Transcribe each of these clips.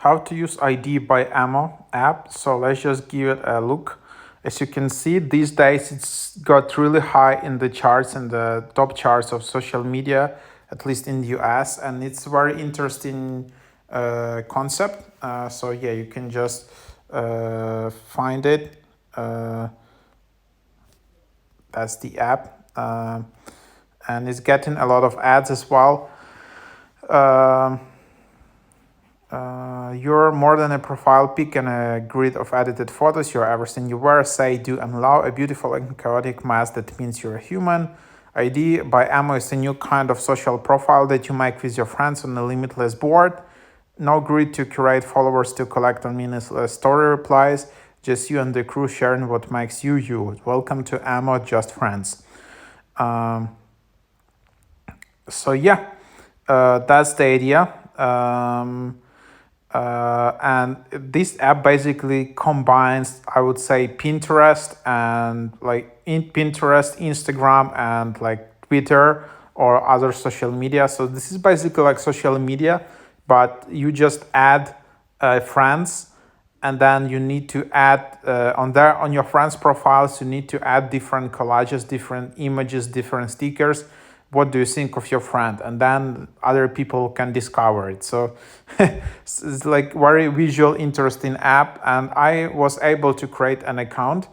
how to use ID by AMO app. So let's just give it a look. As you can see, these days it's got really high in the charts and the top charts of social media, at least in the US, and it's very interesting concept. So yeah, you can just find it. That's the app, and it's getting a lot of ads as well. Um you're more than a profile pic and a grid of edited photos. You're everything you wear, say, do, and allow. A beautiful and chaotic mask that means you're a human. ID by AMO is a new kind of social profile that you make with your friends on a limitless board. No grid to curate, followers to collect on meaningless story replies. Just you and the crew sharing what makes you you. Welcome to AMO, just friends. Um, so yeah, that's the idea. And this app basically combines, I would say, Pinterest and like in Pinterest, Instagram, and like Twitter or other social media. So this is basically like social media, but you just add friends, and then you need to add on your friends profiles. You need to add different collages, different images, different stickers. What do you think of your friend? And then other people can discover it. So it's like very visual, interesting app. And I was able to create an account.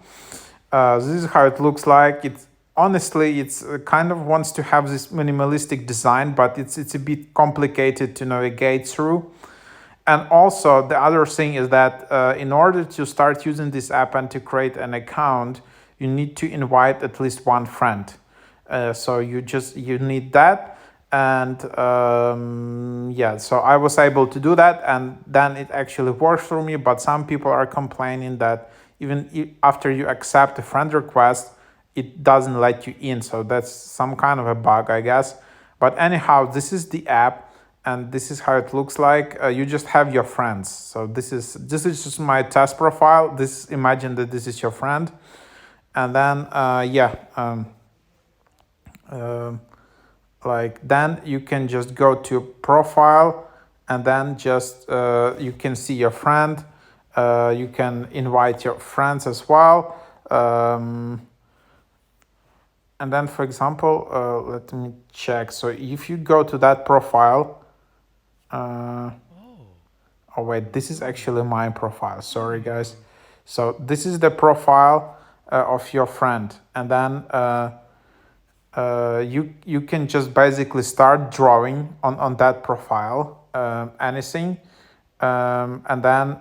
This is how it looks like. It's honestly, it's kind of wants to have this minimalistic design, but it's a bit complicated to navigate through. And also the other thing is that in order to start using this app and to create an account, you need to invite at least one friend. So you need that. And yeah, so I was able to do that, and then it actually works for me. But some people are complaining that even after you accept a friend request, it doesn't let you in. So that's some kind of a bug, I guess. But anyhow, this is the app, and this is how it looks like. You just have your friends. So this is just my test profile. This, imagine that this is your friend, and then yeah. Um, like then you can just go to profile, and then just you can see your friend. You can invite your friends as well. And then, for example, let me check. So if you go to that profile, oh wait, this is actually my profile. Sorry, guys. So this is the profile of your friend, and then you can just basically start drawing on that profile, anything, and then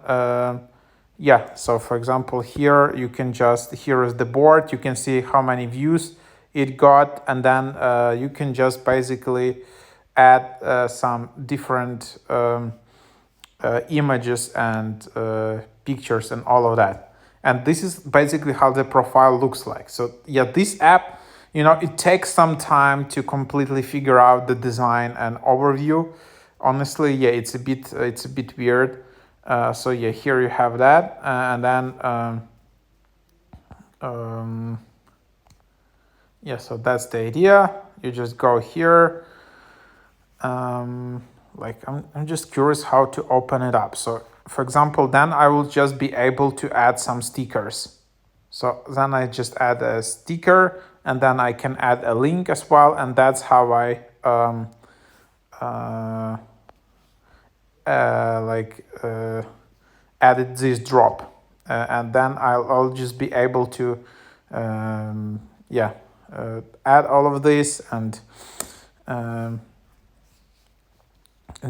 yeah. So for example, here you can just, here is the board. You can see how many views it got, and then you can just basically add some different images and pictures and all of that. And this is basically how the profile looks like. So yeah, this app, it takes some time to completely figure out the design and overview. Honestly, yeah, it's a bit weird. So yeah, here you have that, and then yeah, so that's the idea. You just go here. Like I'm just curious how to open it up. So for example, then I will just be able to add some stickers. So then I just add a sticker, and then I can add a link as well, and that's how I added this drop, and then I'll just be able to yeah, add all of this, and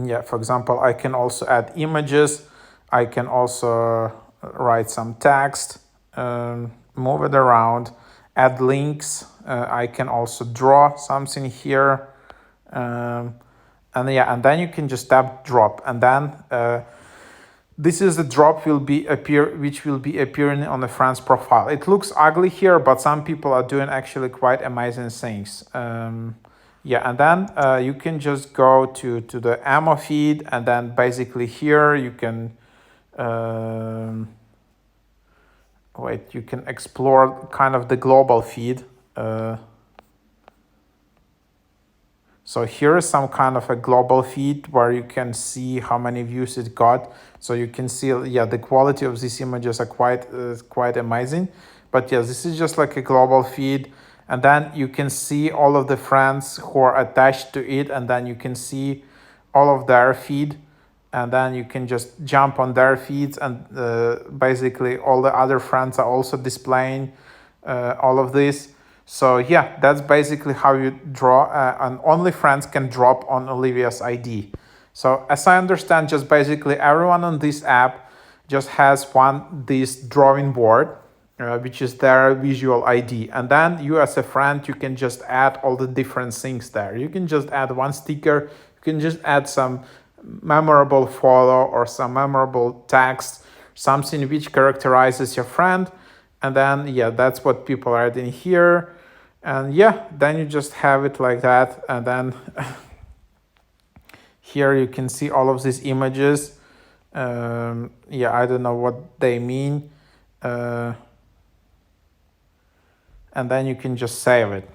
yeah, for example, I can also add images. I can also write some text, move it around, add links. I can also draw something here. And yeah, and then you can just tap drop, and then this is the drop which will be appearing on the friend's profile. It looks ugly here, but some people are doing actually quite amazing things. Yeah, and then you can just go to the AMO feed, and then basically here you can you can explore kind of the global feed. So here is some kind of a global feed where you can see how many views it got. So you can see, yeah, the quality of these images are quite amazing. But yeah, this is just like a global feed. And then you can see all of the friends who are attached to it. And then you can see all of their feed. And then you can just jump on their feeds. And basically all the other friends are also displaying all of this. So yeah, that's basically how you draw, and only friends can drop on Olivia's ID. So as I understand, just basically everyone on this app just has this drawing board, which is their visual ID. And then you as a friend, you can just add all the different things there. You can just add one sticker, you can just add some memorable photo or some memorable text, something which characterizes your friend. And then, yeah, that's what people are adding here. And yeah, then you just have it like that. And then here you can see all of these images. Yeah, I don't know what they mean. And then you can just save it.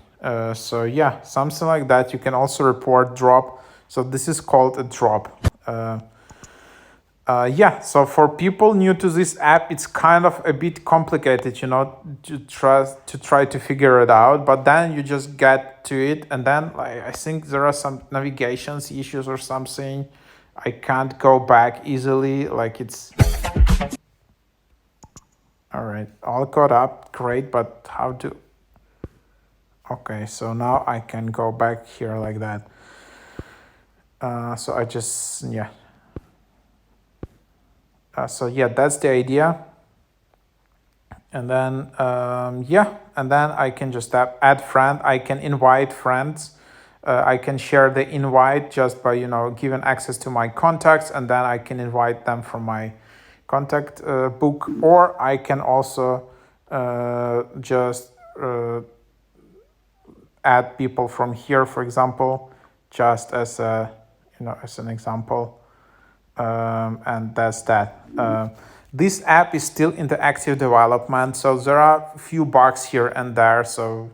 So yeah, something like that. You can also report drop. So this is called a drop. Yeah, so for people new to this app, it's kind of a bit complicated, to try to figure it out. But then you just get to it, and then like I think there are some navigation issues or something. I can't go back easily. Like it's all right, all caught up, great. But how to? Okay, so now I can go back here like that. So I just yeah. So yeah, that's the idea. And then yeah, and then I can just tap add friend. I can invite friends. I can share the invite just by giving access to my contacts, and then I can invite them from my contact book, or I can also just add people from here, for example, just as a as an example. And that's that. This app is still in the active development, so there are a few bugs here and there, so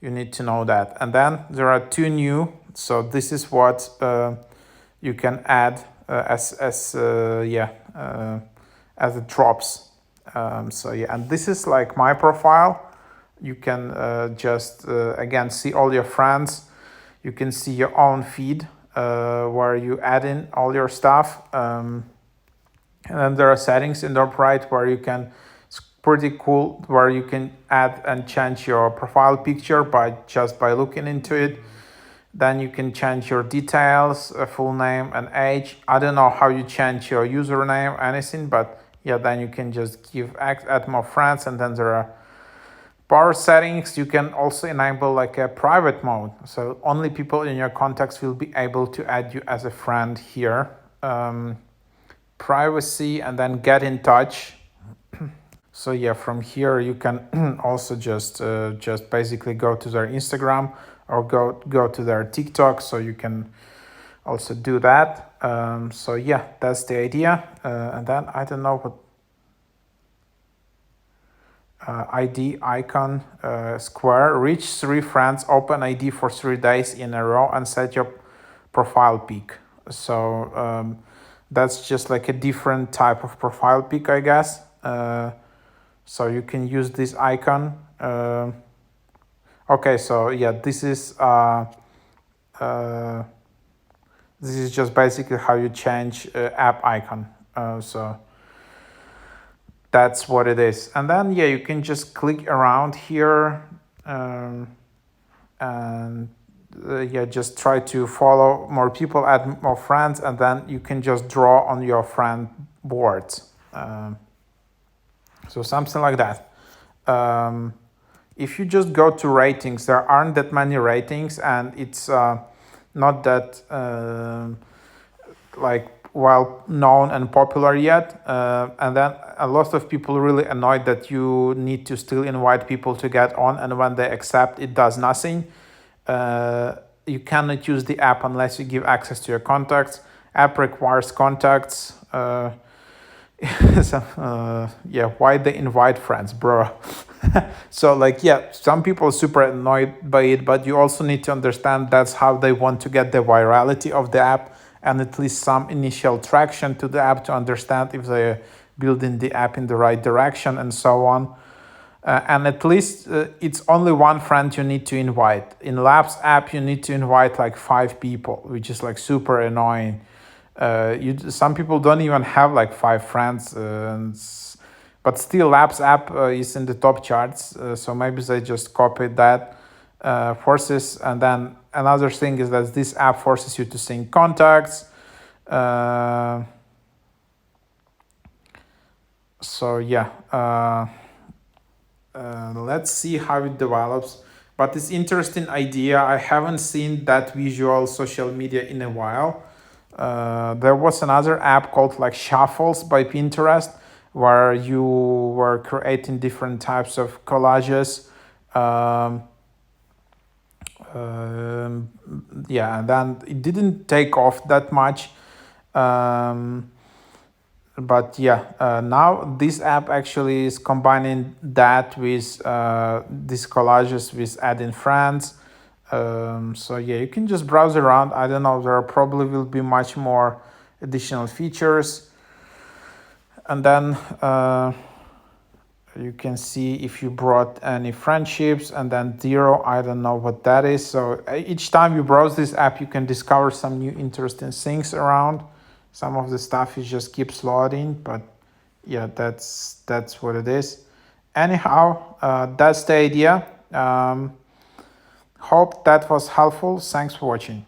you need to know that. And then there are two new, so this is what you can add as it drops. So yeah, and this is like my profile. You can just again see all your friends. You can see your own feed where you add in all your stuff. And then there are settings in the top right where you can, it's pretty cool, where you can add and change your profile picture by looking into it. Then you can change your details, full name and age. I don't know how you change your username, anything, but yeah, then you can just add more friends. And then there are power settings. You can also enable like a private mode, so only people in your contacts will be able to add you as a friend here. Privacy, and then get in touch. So yeah, from here you can also just basically go to their Instagram or go to their TikTok, so you can also do that. So yeah, that's the idea. And then I don't know what ID icon square, reach 3 friends, open ID for 3 days in a row, and set your profile pic. So that's just like a different type of profile pic, I guess. So you can use this icon. Okay, so yeah, this is just basically how you change app icon. So that's what it is. And then yeah, you can just click around here and yeah, just try to follow more people, add more friends, and then you can just draw on your friend boards. So something like that. If you just go to ratings, there aren't that many ratings, and it's not that like well known and popular yet. And then a lot of people really annoyed that you need to still invite people to get on, and when they accept, it does nothing. You cannot use the app unless you give access to your contacts. App requires contacts. So, yeah, why they invite friends, bro? So like, yeah, some people are super annoyed by it, but you also need to understand that's how they want to get the virality of the app and at least some initial traction to the app to understand if they're building the app in the right direction and so on. And at least it's only one friend you need to invite. In Labs app, you need to invite like 5 people, which is like super annoying. Some people don't even have like 5 friends, but still Labs app is in the top charts. So maybe they just copied that forces. And then another thing is that this app forces you to sync contacts. Uh, so yeah. Let's see how it develops. But it's interesting idea. I haven't seen that visual social media in a while. There was another app called like Shuffles by Pinterest, where you were creating different types of collages. Um, um, yeah, and then it didn't take off that much. Um, but yeah, now this app actually is combining that with these collages with adding friends. So yeah, you can just browse around. I don't know, there probably will be much more additional features. And then you can see if you brought any friendships, and then zero, I don't know what that is. So each time you browse this app, you can discover some new interesting things around. Some of the stuff is just keeps loading, but yeah, that's what it is. Anyhow, that's the idea. Hope that was helpful. Thanks for watching.